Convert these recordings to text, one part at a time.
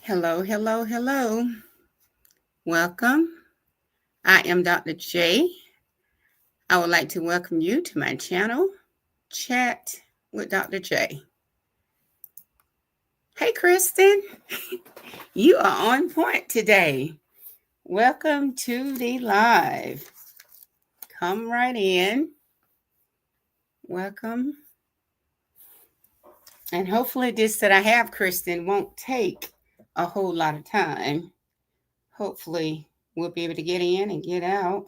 Hello, hello, hello. Welcome. I am Dr. J. I would like to welcome you to my channel, Chat with Dr. J. Hey, Kristen. You are on point today. Welcome to the live. Come right in. Welcome. And hopefully this that I have, Kristen, won't take a whole lot of time. Hopefully we'll be able to get in and get out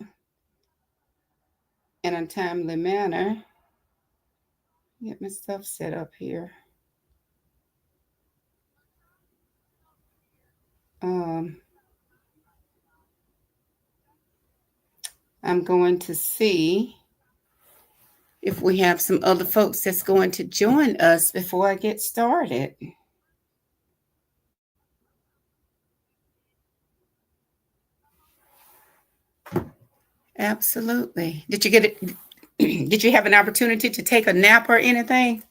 in a timely manner. Get my stuff set up here. I'm going to see if we have some other folks that's going to join us before I get started. Absolutely. Did you get it? Did you have an opportunity to take a nap or anything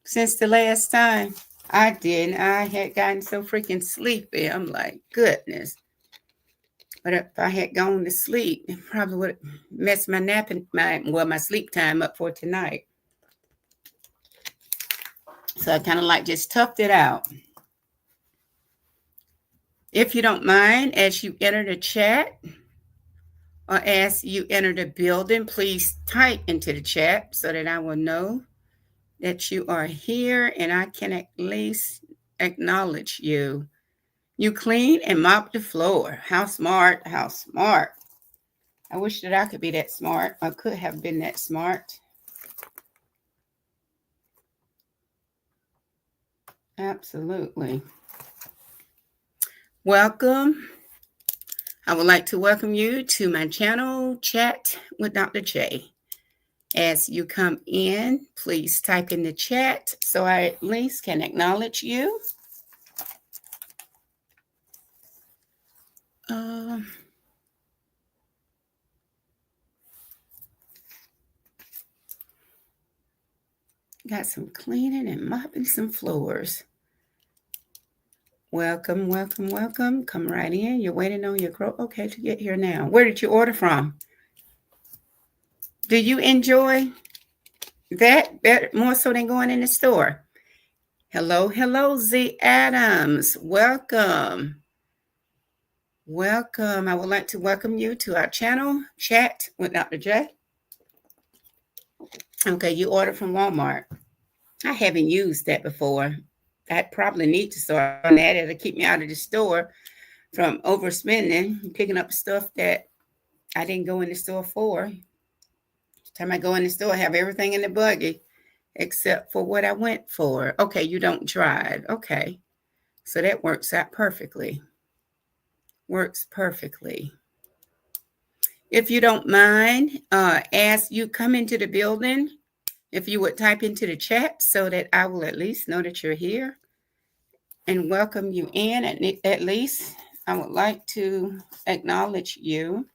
since the last time? I didn't. I had gotten so freaking sleepy. I'm like, goodness. But if I had gone to sleep, it probably would have messed my napping, my sleep time up for tonight. So I kind of like just toughed it out. If you don't mind, as you enter the chat or as you enter the building, please type into the chat so that I will know that you are here and I can at least acknowledge you. You clean and mop the floor. How smart, how smart. I wish that I could be that smart. I could have been that smart. Absolutely. Welcome. I would like to welcome you to my channel, Chat with Dr. J. As you come in, please type in the chat so I at least can acknowledge you. Got some cleaning and mopping some floors. Welcome, welcome, welcome. Come right in. You're waiting on your girl. Okay, to get here now. Where did you order from? Do you enjoy that better, more so than going in the store? Hello, hello, Z Adams. Welcome. Welcome. I would like to welcome you to our channel, Chat with Dr. J. Okay, you ordered from Walmart. I haven't used that before. I probably need to start on that. It'll keep me out of the store from overspending, picking up stuff that I didn't go in the store for. Every time I go in the store, I have everything in the buggy except for what I went for. Okay, you don't drive. Okay, so that works out perfectly. Works perfectly. If you don't mind, as you come into the building, if you would type into the chat so that I will at least know that you're here and welcome you in. At least I would like to acknowledge you.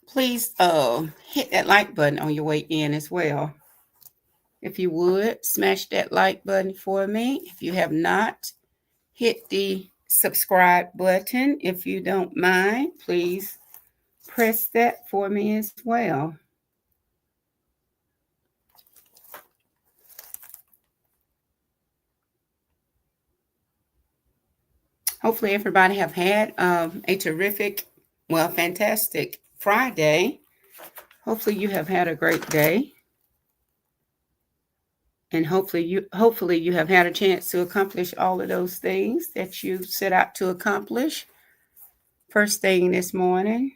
Please hit that like button on your way in as well. If you would, smash that like button for me. If you have not, hit the subscribe button. If you don't mind, please press that for me as well. Hopefully everybody have had a terrific, fantastic Friday. Hopefully you have had a great day. And hopefully you have had a chance to accomplish all of those things that you set out to accomplish first thing this morning.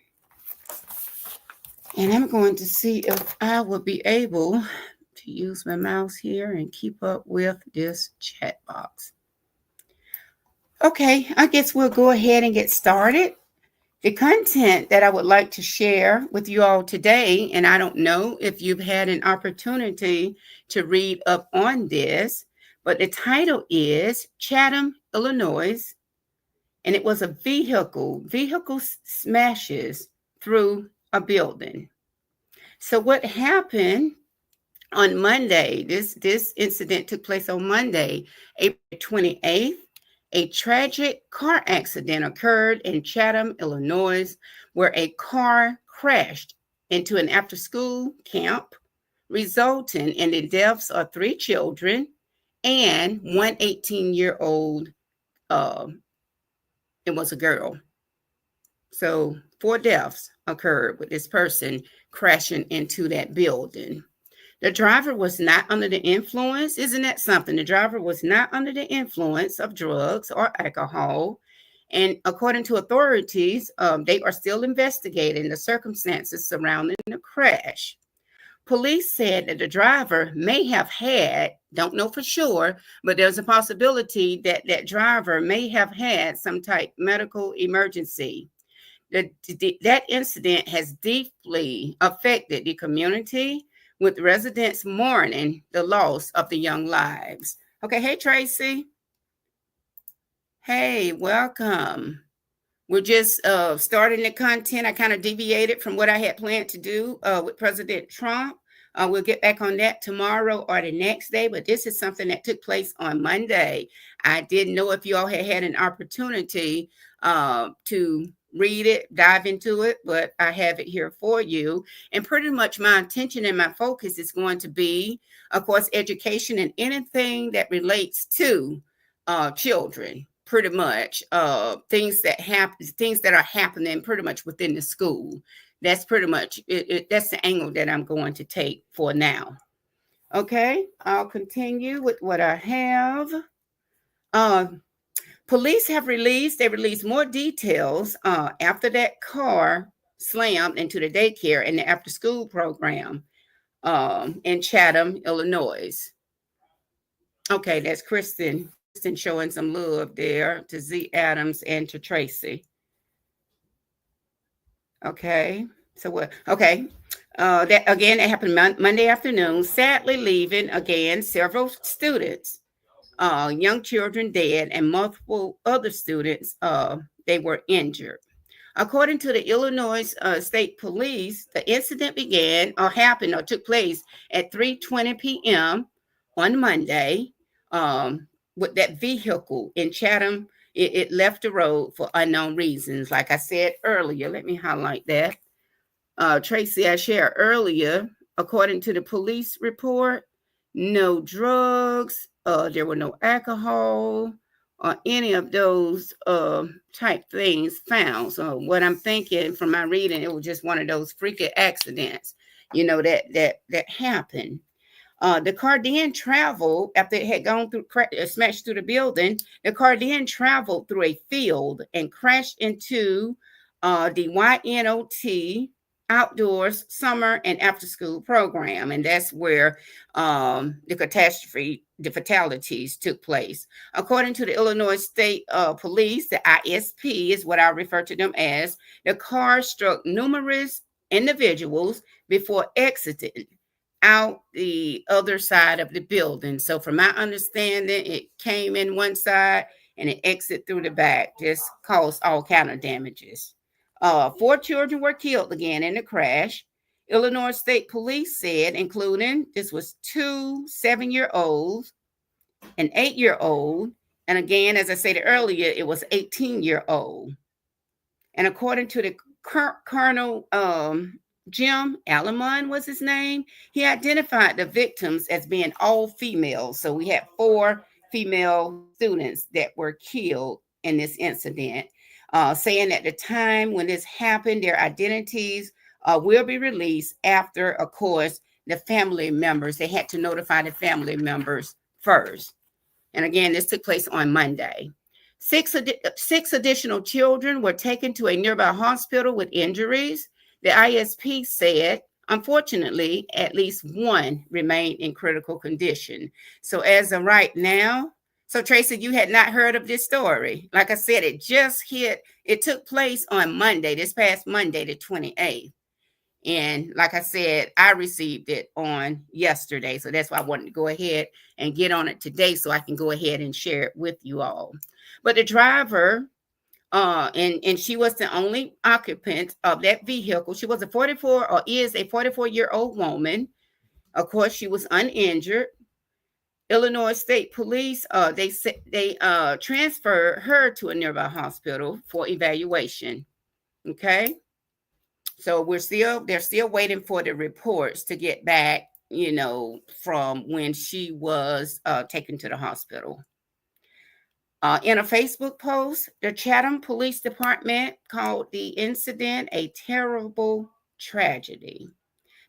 And I'm going to see if I will be able to use my mouse here and keep up with this chat box. Okay, I guess we'll go ahead and get started. The content that I would like to share with you all today, and I don't know if you've had an opportunity to read up on this, but the title is Chatham, Illinois, and it was a vehicle smashes through a building. So what happened On Monday, this incident took place on Monday, April 28th. A tragic car accident occurred in Chatham, Illinois, where a car crashed into an after-school camp, resulting in the deaths of three children and one 18-year-old. Uh, it was a girl. So four deaths occurred with this person crashing into that building. The driver was not under the influence. Isn't that something? The driver was not under the influence of drugs or alcohol. And according to authorities, they are still investigating the circumstances surrounding the crash. Police said that the driver may have had, don't know for sure, but there's a possibility that that driver may have had some type medical emergency. That incident has deeply affected the community, with residents mourning the loss of the young lives. Okay, hey Tracy. Hey, welcome. We're just starting the content. I kind of deviated from what I had planned to do with President Trump. We'll get back on that tomorrow or the next day, but this is something that took place on Monday. I didn't know if you all had an opportunity to read it, dive into it, but I have it here for you. And pretty much my intention and my focus is going to be, of course, education and anything that relates to children. Pretty much things that are happening pretty much within the school. That's pretty much it. That's the angle that I'm going to take for now. Okay, I'll continue with what I have. uh Police have released more details after that car slammed into the daycare and the after school program in Chatham, Illinois. Okay, that's Kristen showing some love there to Z Adams and to Tracy. Okay. So what? Okay. That again, that happened Monday afternoon. Sadly, leaving again several students, young children dead, and multiple other students they were injured. According to the Illinois State Police, the incident began or happened or took place at 3:20 p.m. on Monday. With that vehicle in Chatham, it left the road for unknown reasons. Like I said earlier, let me highlight that. Tracy, I shared earlier, according to the police report, no drugs, there were no alcohol or any of those type things found. So what I'm thinking from my reading, it was just one of those freaky accidents, that happened. The car then traveled after it had gone through, smashed through the building. The car then traveled through a field and crashed into the YNOT outdoors summer and after school program, and that's where the fatalities took place. According to the Illinois State Police, the ISP is what I refer to them as. The car struck numerous individuals before exiting out the other side of the building. So from my understanding, it came in one side and it exited through the back, just caused all kind of damages. Four children were killed again in the crash. Illinois State Police said, including this was two 7-year-olds, an 8-year-old, and again, as I said earlier, it was 18-year-old. And according to the Colonel Jim Alamon was his name, he identified the victims as being all females. So we had four female students that were killed in this incident, saying at the time when this happened, their identities will be released after, of course, the family members. They had to notify the family members first. And again, this took place on Monday. Six additional children were taken to a nearby hospital with injuries. The ISP said, unfortunately, at least one remained in critical condition. So as of right now, so Tracy, you had not heard of this story. Like I said, it took place on Monday, this past Monday, the 28th. And like I said, I received it on yesterday. So that's why I wanted to go ahead and get on it today so I can go ahead and share it with you all. But the driver, and she was the only occupant of that vehicle. She was a 44 or is a 44-year-old woman. Of course, she was uninjured. Illinois State Police, they transferred her to a nearby hospital for evaluation. Okay, so they're still waiting for the reports to get back, from when she was taken to the hospital. In a Facebook post, the Chatham Police Department called the incident a terrible tragedy.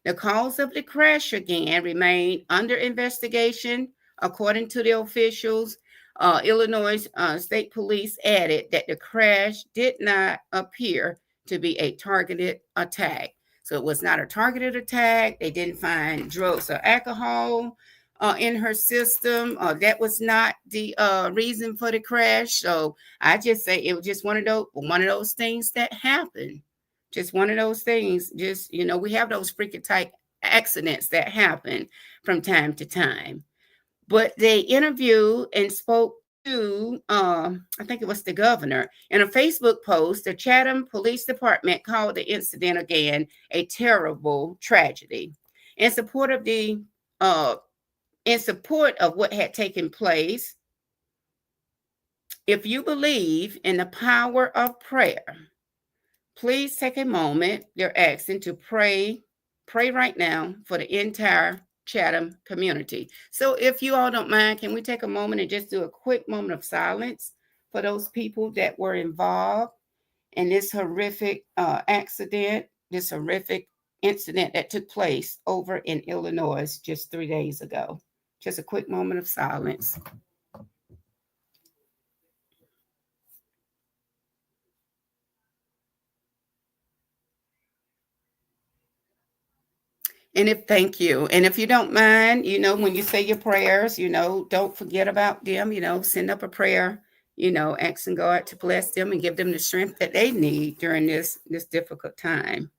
The cause of the crash again remained under investigation, according to the officials. Illinois State Police added that the crash did not appear to be a targeted attack. So it was not a targeted attack. They didn't find drugs or alcohol in her system. That was not the reason for the crash. So I just say it was just one of those things that happened. Just one of those things. Just we have those freaking type accidents that happen from time to time. But they interviewed and spoke to, I think it was the governor. In a Facebook post, the Chatham Police Department called the incident again a terrible tragedy. In support of the in support of what had taken place, if you believe in the power of prayer, please take a moment. They're asking to pray right now for the entire Chatham community. So if you all don't mind, can we take a moment and just do a quick moment of silence for those people that were involved in this horrific accident, this horrific incident that took place over in Illinois just 3 days ago? Just a quick moment of silence. Thank you. And if you don't mind, when you say your prayers, don't forget about them, send up a prayer, asking God to bless them and give them the strength that they need during this difficult time.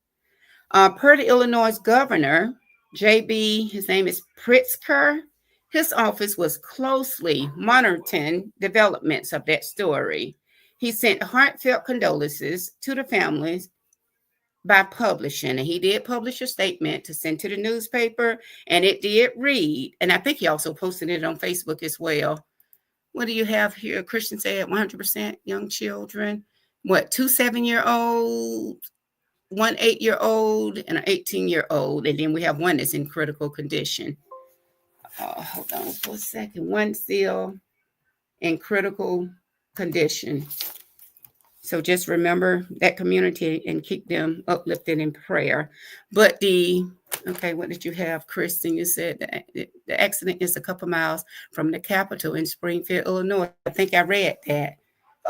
Per the Illinois governor, JB, his name is Pritzker, his office was closely monitoring developments of that story. He sent heartfelt condolences to the families by publishing. And he did publish a statement to send to the newspaper, and it did read, and I think he also posted it on Facebook as well. What do you have here? Christian said 100% young children. What, 2 7-year-olds, 1 8-year-old, and an 18-year-old. And then we have one that's in critical condition. Hold on for a second. One still in critical condition. So just remember that community and keep them uplifted in prayer. But okay, what did you have, Kristen? You said the accident is a couple miles from the Capitol in Springfield, Illinois. I think I read that.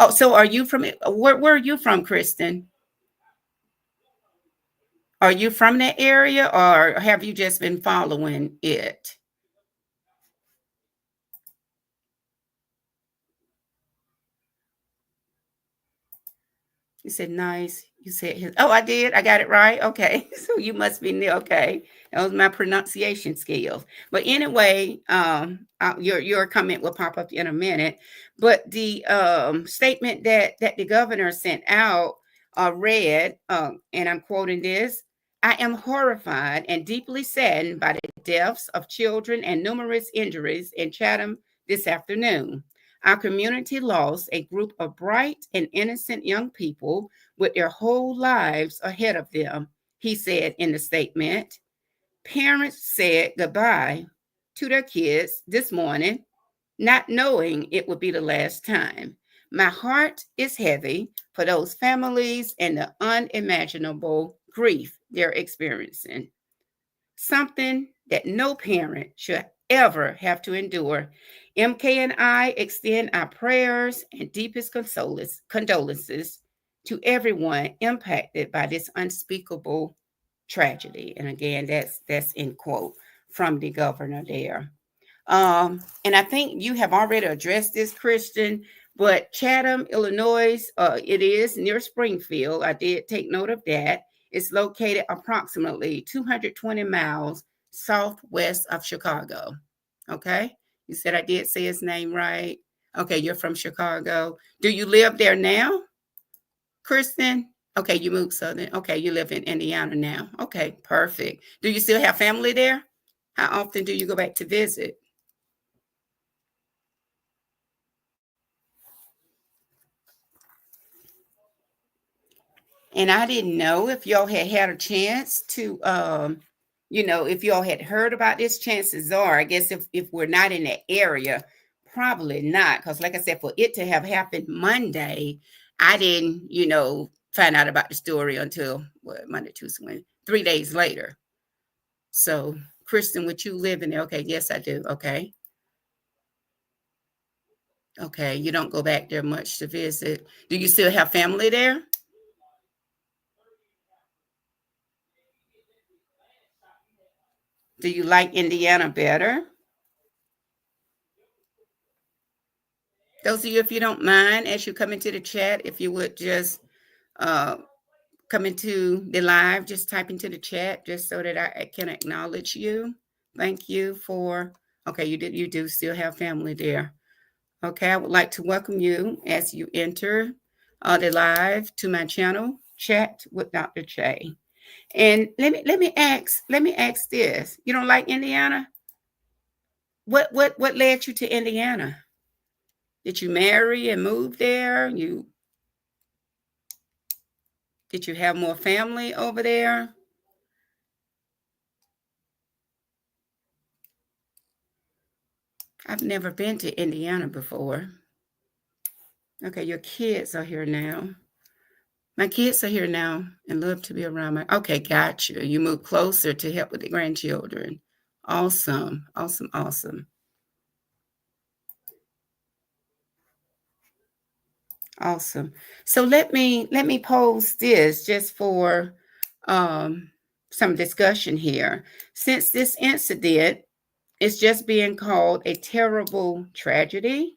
Oh, so are you from, where are you from, Kristen? Are you from that area, or have you just been following it? You said nice. You said his. Oh, I did. I got it right. Okay. So you must be new. Okay. That was my pronunciation skills. But anyway, your comment will pop up in a minute. But the statement that the governor sent out read, and I'm quoting this: I am horrified and deeply saddened by the deaths of children and numerous injuries in Chatham this afternoon. Our community lost a group of bright and innocent young people with their whole lives ahead of them, he said in the statement. Parents said goodbye to their kids this morning, not knowing it would be the last time. My heart is heavy for those families and the unimaginable grief they're experiencing. Something that no parent should ever have to endure. MK and I extend our prayers and deepest condolences to everyone impacted by this unspeakable tragedy. And again, that's in quote from the governor there. And I think you have already addressed this, Christian, but Chatham, Illinois, it is near Springfield. I did take note of that. It's located approximately 220 miles southwest of Chicago. Okay. You said I did say his name right. Okay. You're from Chicago. Do you live there now, Kristen? Okay. You moved southern. Okay. You live in Indiana now. Okay. Perfect. Do you still have family there? How often do you go back to visit? And I didn't know if y'all had had a chance to, if y'all had heard about this. Chances are, I guess, if we're not in that area, probably not. Because, like I said, for it to have happened Monday, I didn't, find out about the story until what, Monday, Tuesday, Wednesday, 3 days later. So, Kristen, would you live in there? Okay, yes, I do. Okay, okay. You don't go back there much to visit. Do you still have family there? Do you like Indiana better? Those of you, if you don't mind, as you come into the chat, if you would just uh, come into the live, just type into the chat, just so that I can acknowledge you. Thank you for. Okay, you do still have family there. Okay, I would like to welcome you as you enter the live to my channel, Chat with Dr. J. And let me ask this: you don't like Indiana? What led you to Indiana? Did you marry and move there? Did you have more family over there? I've never been to Indiana before. Okay, your kids are here now. My kids are here now and love to be around my. Okay, gotcha. You moved closer to help with the grandchildren. Awesome, awesome, awesome, awesome. So let me pose this just for um, some discussion here. Since this incident is just being called a terrible tragedy,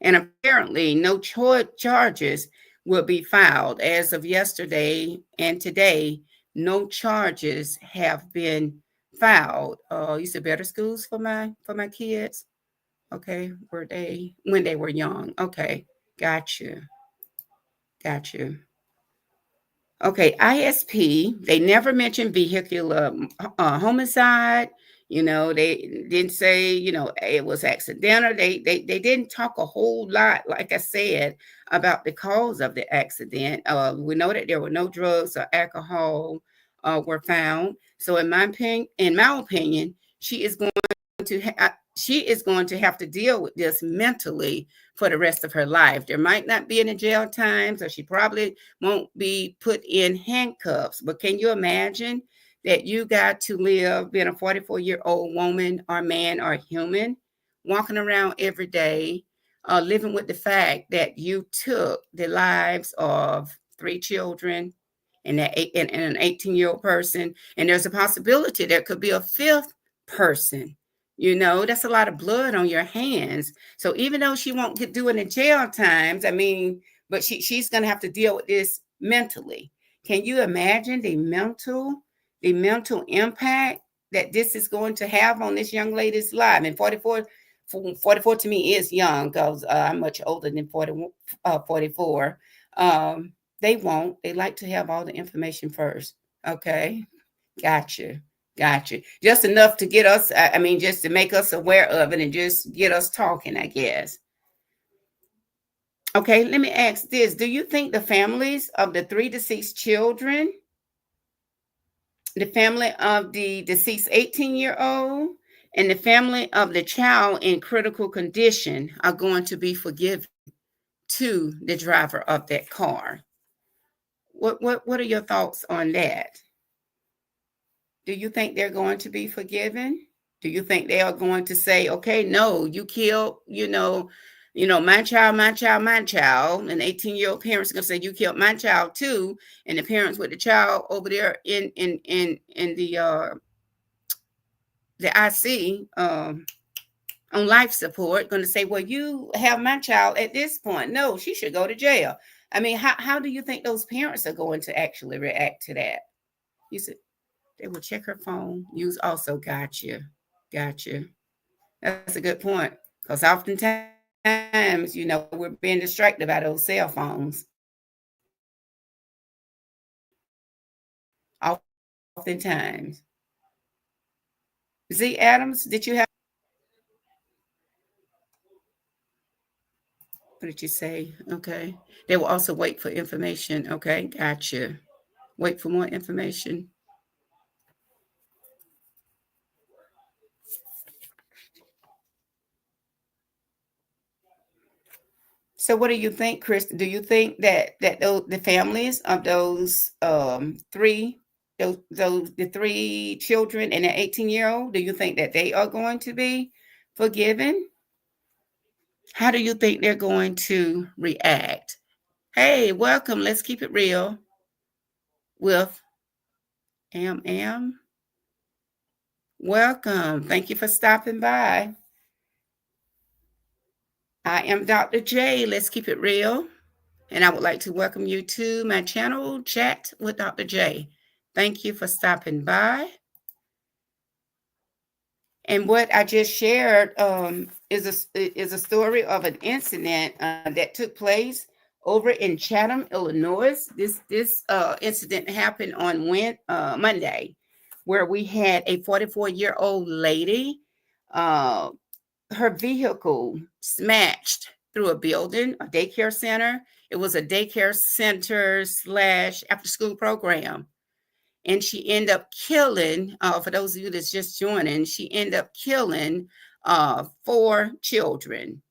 and apparently no charges will be filed as of yesterday and today. No charges have been filed. You said better schools for my kids. Okay, were they when they were young? Okay, got you, got you. Okay, ISP, they never mentioned vehicular homicide. They didn't say, it was accidental. They didn't talk a whole lot, like I said, about the cause of the accident. We know that there were no drugs or alcohol were found. So in my opinion, she is going to have to deal with this mentally for the rest of her life. There might not be any jail time, so she probably won't be put in handcuffs. But can you imagine that you got to live being a 44-year-old woman or man or human, walking around every day, living with the fact that you took the lives of three children and an 18-year-old person, and there's a possibility there could be a fifth person. That's a lot of blood on your hands. So even though she won't get doing the jail times, I mean, but she's going to have to deal with this mentally. Can you imagine the mental impact that this is going to have on this young lady's life? And 44 to me is young, because I'm much older than 44. They won't. They like to have all the information first. Okay. Gotcha. Gotcha. Just enough to get us, I mean, just to make us aware of it and just get us talking, I guess. Okay, let me ask this. Do you think the families of the three deceased children, the family of the deceased 18-year-old, and the family of the child in critical condition are going to be forgiven to the driver of that car? What are your thoughts on that? Do you think they're going to be forgiven? Do you think they are going to say, okay, no, you killed, my child, my child, my child, and 18-year-old parents are gonna say you killed my child too, and the parents with the child over there in the IC on life support gonna say, well, you have my child at this point. No, she should go to jail. I mean, how do you think those parents are going to actually react to that? You said they will check her phone. Use also got you. Got you. That's a good point. Because oftentimes, we're being distracted by those cell phones. Oftentimes. Z Adams, did you have, what did you say? Okay. They will also wait for information. Okay, gotcha. Wait for more information. So what do you think, Chris? Do you think that the families of those three, those the three children and an 18-year-old, do you think that they are going to be forgiven? How do you think they're going to react? Hey, welcome. Let's keep it real with Am. Welcome. Thank you for stopping by. I am Dr. J. Let's keep it real. And I would like to welcome you to my channel, Chat with Dr. J. Thank you for stopping by. And what I just shared is a story of an incident that took place over in Chatham, Illinois. This incident happened on Monday, where we had a 44-year-old lady. Uh, Her vehicle smashed through a building, a daycare center. It was a daycare center slash after school program. And she ended up killing, for those of you that's just joining, she ended up killing four children.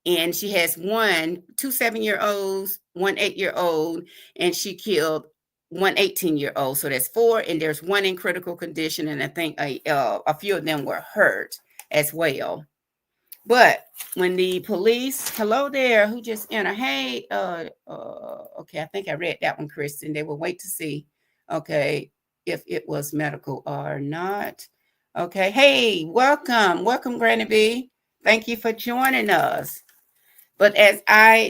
And she has two 7-year olds, one 8-year old, and she killed one 18-year old. So that's four, and there's one in critical condition, and I think a few of them were hurt as well. But when the police, hello there, who just entered? Hey, okay, I think I read that one, Kristen. They will wait to see, okay, if it was medical or not. Okay, hey, welcome, Granny B. Thank you for joining us. But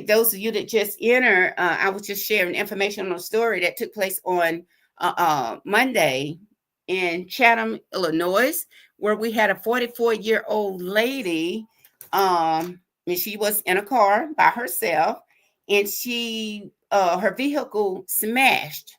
those of you that just enter, I was just sharing information on a story that took place on Monday in Chatham, Illinois, where we had a 44-year-old lady. And she was in a car by herself, and her vehicle smashed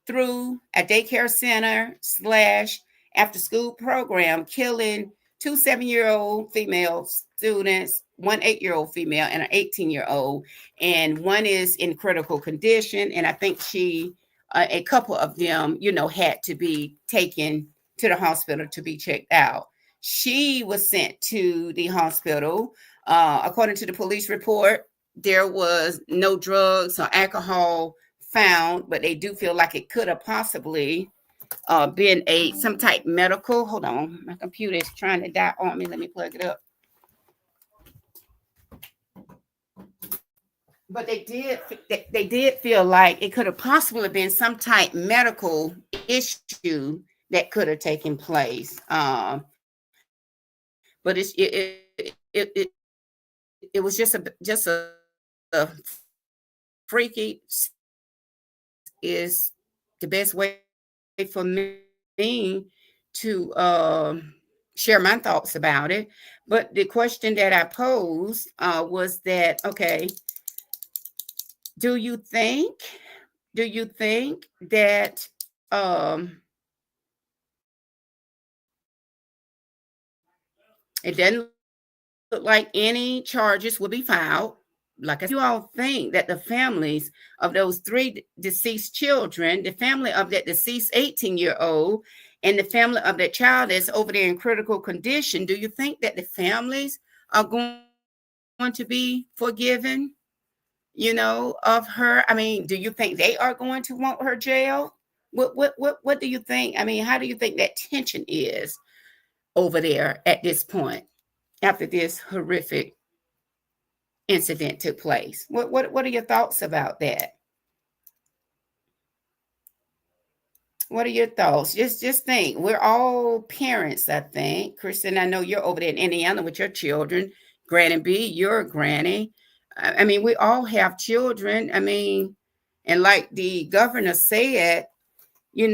through a daycare center slash after school program, killing two 7-year-old female students, one 8-year-old female, and an 18-year-old. And one is in critical condition. And I think a couple of them, had to be taken to the hospital to be checked out. She was sent to the hospital. According to the police report, there was no drugs or alcohol found, but they do feel like it could have possibly been some type medical. Hold on, my computer is trying to die on me. Let me plug it up. But they did feel like it could have possibly been some type medical issue that could have taken place. But it was just a freaky is the best way for me to share my thoughts about it. But the question that I posed was that, okay, do you think that it doesn't look like any charges will be filed? Like I said, you all think that the families of those three deceased children, the family of that deceased 18-year-old, and the family of that child that's over there in critical condition, do you think that the families are going to be forgiven, of her? I mean, do you think they are going to want her jailed? What do you think? I mean, how do you think that tension is over there at this point after this horrific incident took place? What are your thoughts about that? What are your thoughts? Just think. We're all parents, I think. Kristen, I know you're over there in Indiana with your children. Granny B, you're a granny. I mean, we all have children. I mean, and like the governor said, these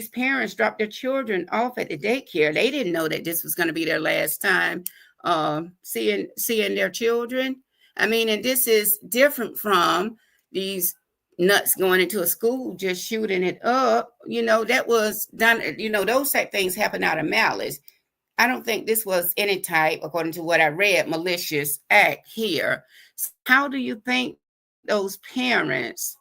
parents dropped their children off at the daycare. They didn't know that this was going to be their last time seeing their children. I mean, and this is different from these nuts going into a school, just shooting it up. That was done. Those type things happen out of malice. I don't think this was any type, according to what I read, malicious act here. So how do you think those parents,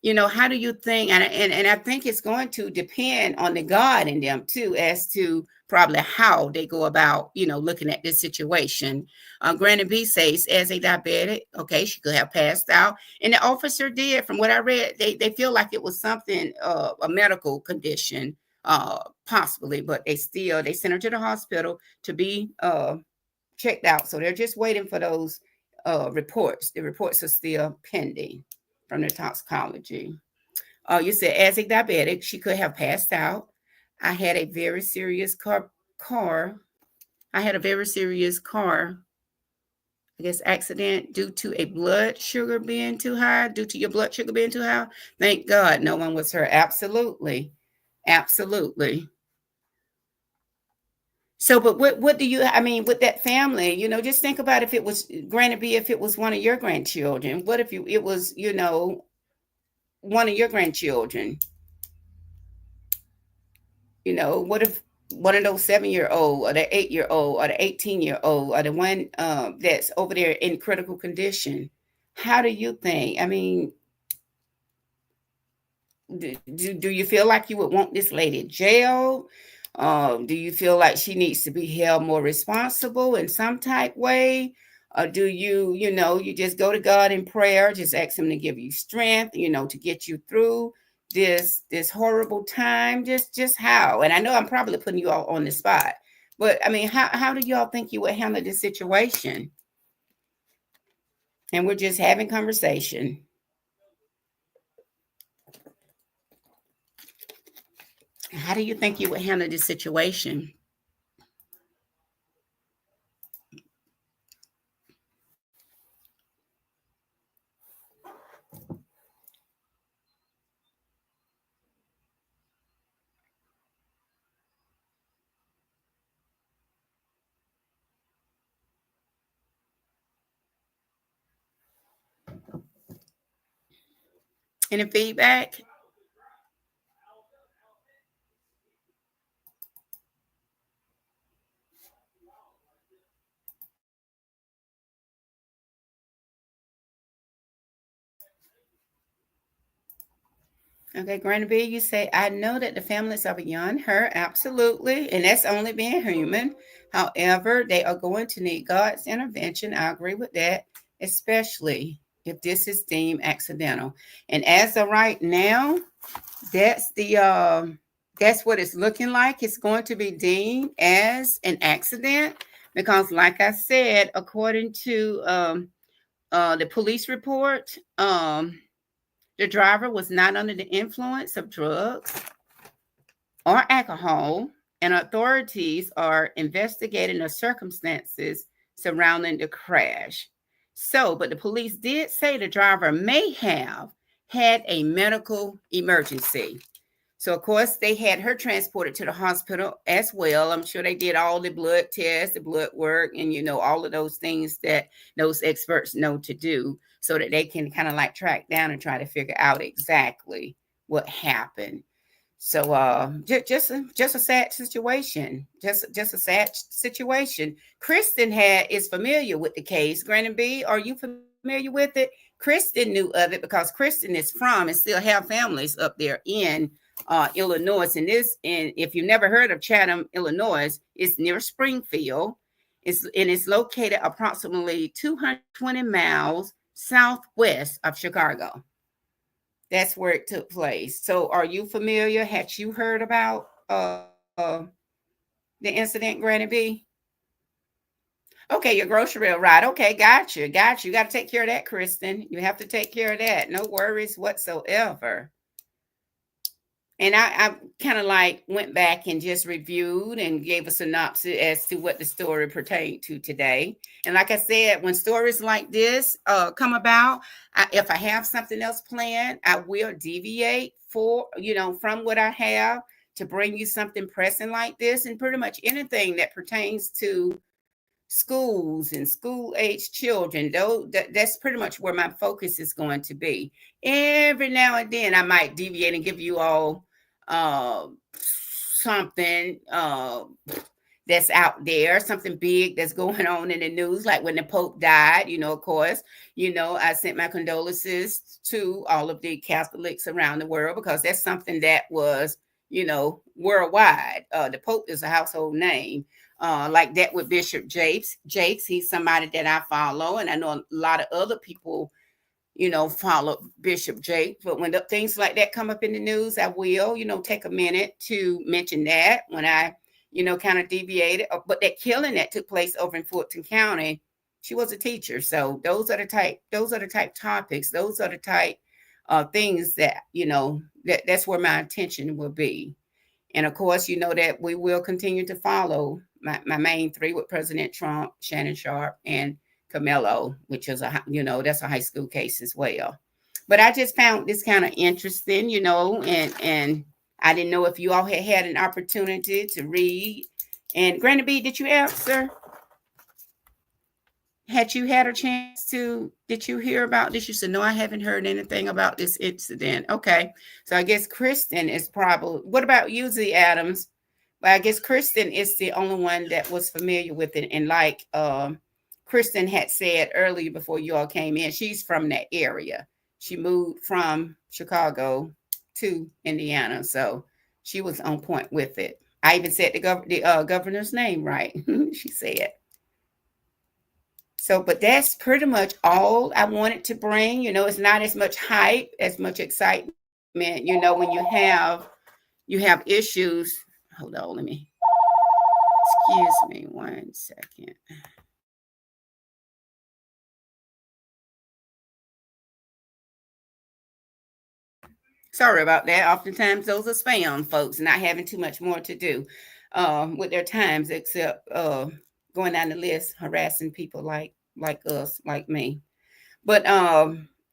how do you think, and I think it's going to depend on the God in them too, as to probably how they go about, looking at this situation. Granny B says, as a diabetic, okay, she could have passed out. And the officer did, from what I read, they feel like it was something, a medical condition, possibly, but they sent her to the hospital to be checked out. So they're just waiting for those reports. The reports are still pending from the toxicology. You said, as a diabetic, she could have passed out. I had a very serious car. I had a very serious car, I guess, accident due to a blood sugar being too high, due to your blood sugar being too high. Thank God no one was hurt. Absolutely. Absolutely. So, but what do you, I mean, with that family, just think about, if it was, granted be, if it was one of your grandchildren, what if it was, one of your grandchildren, what if one of those 7-year old or the 8-year old or the 18-year old or the one that's over there in critical condition? How do you think? I mean, do you feel like you would want this lady jailed? Do you feel like she needs to be held more responsible in some type way? Or do you just go to God in prayer, just ask him to give you strength, to get you through this horrible time? Just how? And I know I'm probably putting you all on the spot, but I mean, how do y'all think you would handle this situation? And we're just having conversation. How do you think you would handle this situation? Any feedback? Okay, Granny B, you say, I know that the families are beyond her. Absolutely. And that's only being human. However, they are going to need God's intervention. I agree with that, especially if this is deemed accidental. And as of right now, that's that's what it's looking like. It's going to be deemed as an accident because, like I said, according to the police report, the driver was not under the influence of drugs or alcohol, and authorities are investigating the circumstances surrounding the crash. So, but the police did say the driver may have had a medical emergency. So, of course, they had her transported to the hospital as well. I'm sure they did all the blood tests, the blood work, and, all of those things that those experts know to do so that they can kind of like track down and try to figure out exactly what happened. So just a sad situation. Just a sad situation. Kristen is familiar with the case. Granny B, are you familiar with it? Kristen knew of it because Kristen is from and still have families up there in Illinois. And if you've never heard of Chatham, Illinois, it's near Springfield. It's located approximately 220 miles southwest of Chicago. That's where it took place. So are you familiar? Had you heard about the incident, Granny B? Okay, your grocery bill, right. Okay, got you. Got you. You got to take care of that, Kristen. You have to take care of that. No worries whatsoever. And I kind of like went back and just reviewed and gave a synopsis as to what the story pertained to today. And like I said, when stories like this come about, if I have something else planned, I will deviate from what I have to bring you something pressing like this, and pretty much anything that pertains to schools and school age children. Though that's pretty much where my focus is going to be. Every now and then I might deviate and give you all uh, something that's out there, something big that's going on in the news, like when the Pope died. Of course, I sent my condolences to all of the Catholics around the world, because that's something that was, worldwide. The Pope is a household name. Like that with Bishop Jakes. He's somebody that I follow, and I know a lot of other people, follow Bishop Jake. But when things like that come up in the news, I will, take a minute to mention that when I, kind of deviated. But that killing that took place over in Fulton County, she was a teacher. So those are the type topics. Those are the type things that, that's where my attention will be. And of course, that we will continue to follow my main three with President Trump, Shannon Sharp, and Camelo, which is that's a high school case as well. But I just found this kind of interesting, and I didn't know if you all had an opportunity to read. And Granny B, did you answer? Had you had a chance to, did you hear about this? You said, no, I haven't heard anything about this incident. Okay. So I guess Kristen is probably, what about you, Z Adams? But I guess Kristen is the only one that was familiar with it. And like Kristen had said earlier before you all came in, she's from that area. She moved from Chicago to Indiana. So she was on point with it. I even said the governor's name right. She said. So, but that's pretty much all I wanted to bring. It's not as much hype, as much excitement. When you have issues. Hold on, excuse me 1 second. Sorry about that. Oftentimes those are spam folks not having too much more to do with their times, except going down the list, harassing people like us, like me. But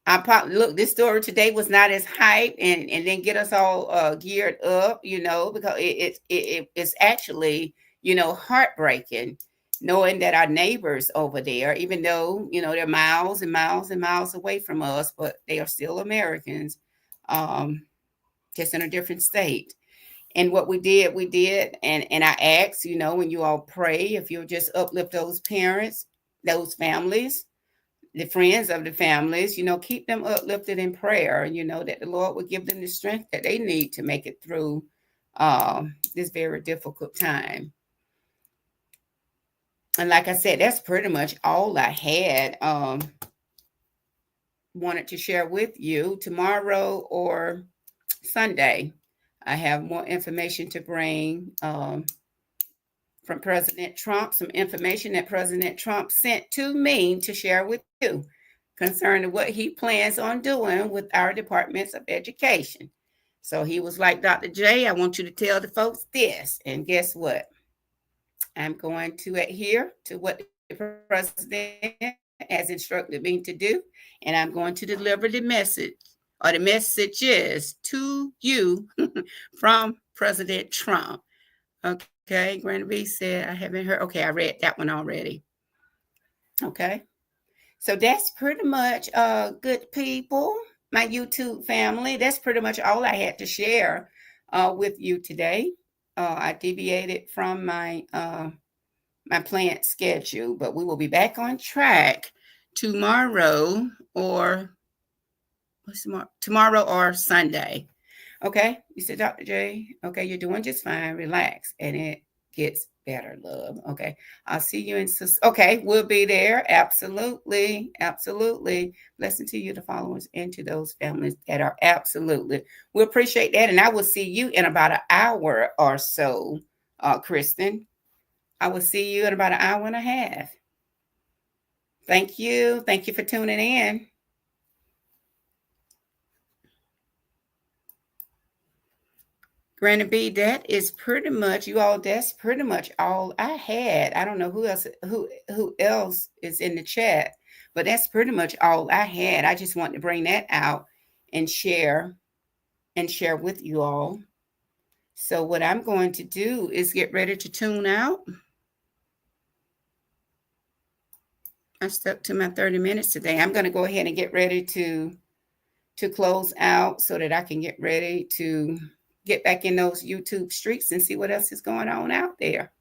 I probably look. This story today was not as hype, and then get us all geared up, because it's actually heartbreaking knowing that our neighbors over there, even though they're miles and miles and miles away from us, but they are still Americans, um, just in a different state. And what we did, and I asked, when you all pray, if you'll just uplift those parents, those families, the friends of the families, keep them uplifted in prayer, that the Lord will give them the strength that they need to make it through this very difficult time. And like I said, that's pretty much all I had wanted to share with you. Tomorrow or Sunday, I have more information to bring from President Trump, some information that President Trump sent to me to share with you concerning what he plans on doing with our departments of education. So he was like, Dr. J, I want you to tell the folks this. And guess what? I'm going to adhere to what the president has instructed me to do, and I'm going to deliver the message or the messages to you from President Trump. Okay, Granny B said, I haven't heard. Okay, I read that one already. Okay. So that's pretty much good people, my YouTube family. That's pretty much all I had to share with you today. I deviated from my planned schedule, but we will be back on track tomorrow or what's tomorrow or Sunday. Okay, you said, Dr. J, okay, you're doing just fine. Relax, and it gets better, love. Okay, I'll see you in. Okay, we'll be there. Absolutely, absolutely. Blessing to you, the followers, and to those families that are absolutely. We appreciate that, and I will see you in about an hour or so, Kristen. I will see you in about an hour and a half. Thank you. Thank you for tuning in. Granny B, that is pretty much you all. That's pretty much all I had. I don't know who else is in the chat, but that's pretty much all I had. I just want to bring that out and share with you all. So what I'm going to do is get ready to tune out. I stuck to my 30 minutes today. I'm going to go ahead and get ready to close out so that I can get ready to get back in those YouTube streets and see what else is going on out there.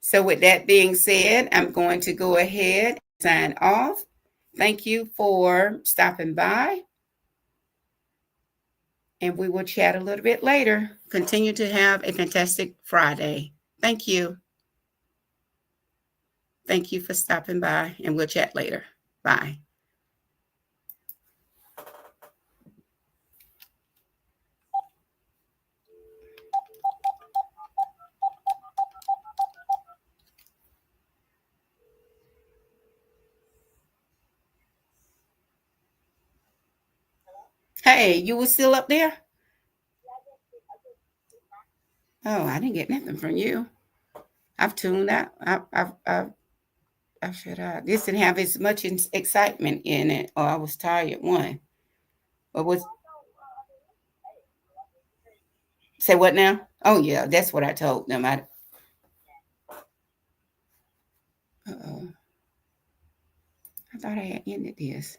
So with that being said, I'm going to go ahead and sign off. Thank you for stopping by, and we will chat a little bit later. Continue to have a fantastic Friday. Thank you. Thank you for stopping by, and we'll chat later. Bye. Hey, you were still up there? Oh, I didn't get nothing from you. I've tuned out. I should this didn't have as much excitement in it, or I was tired. One, or was say what now? Oh yeah, that's what I told them. Uh-oh. I thought I had ended this.